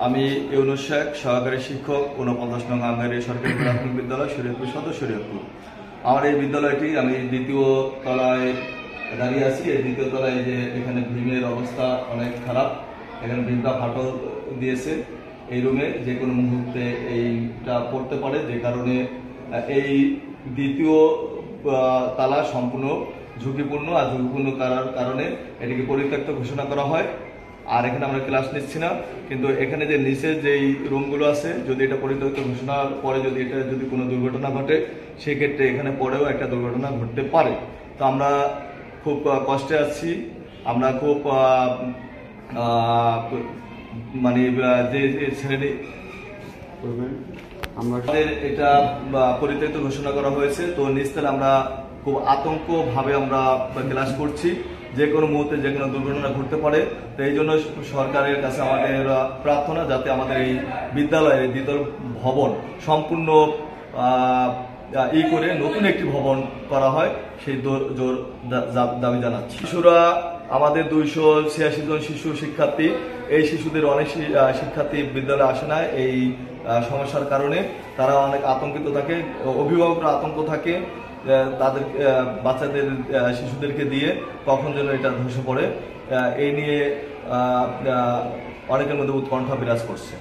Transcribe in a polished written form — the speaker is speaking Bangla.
আমি ইউনুস শেখ, সহকারী শিক্ষক ৪৯ নং আমগাড়ি সরকারি প্রাথমিক বিদ্যালয়, শরীয়তপুর সদর, শরীয়তপুর। আমার এই বিদ্যালয়টি আমি দ্বিতীয় তলায় দাঁড়িয়ে আছি। এই দ্বিতীয় তলায় যে এখানে ভীমের অবস্থা অনেক খারাপ, এখানে ভীমটা ফাটল দিয়েছে। এই রুমে যে কোনো মুহূর্তে এইটা পড়তে পারে, যে কারণে এই দ্বিতীয় তালা সম্পূর্ণ ঝুঁকিপূর্ণ। আর ঝুঁকিপূর্ণ করার কারণে এটিকে পরিত্যক্ত ঘোষণা করা হয়। আর এখানে আমরা ক্লাস নিচ্ছি না, কিন্তু এখানে যে নিচে যেই রুমগুলো আছে, যদি এটা পরিত্যক্ত ঘোষণার পরে যদি কোনো দুর্ঘটনা ঘটে, সেক্ষেত্রে এখানে পরেও একটা দুর্ঘটনা ঘটতে পারে। তো আমরা খুব কষ্টে আছি। আমরা খুব মানে যে শ্রেণী আমাদের এটা পরিত্যক্ত ঘোষণা করা হয়েছে। তো নিচতলে আমরা খুব আতঙ্কভাবে আমরা ক্লাস করছি, যে কোনো মুহূর্তে যে কোনো দুর্ঘটনা ঘটতে পারে। তো এই জন্য সরকারের কাছে আমাদের প্রার্থনা, যাতে আমাদের এই বিদ্যালয়ের দ্বিতল ভবন সম্পূর্ণ করে নতুন একটি ভবন করা হয়, সেই জোর দাবি জানাচ্ছি। শিশুরা আমাদের 286 জন শিশু শিক্ষার্থী। এই শিশুদের অনেক শিক্ষার্থী বিদ্যালয়ে আসে না এই সমস্যার কারণে। তারা অনেক আতঙ্কিত থাকে, অভিভাবকরা আতঙ্ক থাকে তাদের বাচ্চাদের শিশুদেরকে দিয়ে কখন যেন এটা ধসে পড়ে। এই নিয়ে অনেকের মধ্যে উৎকণ্ঠা বিরাজ করছে।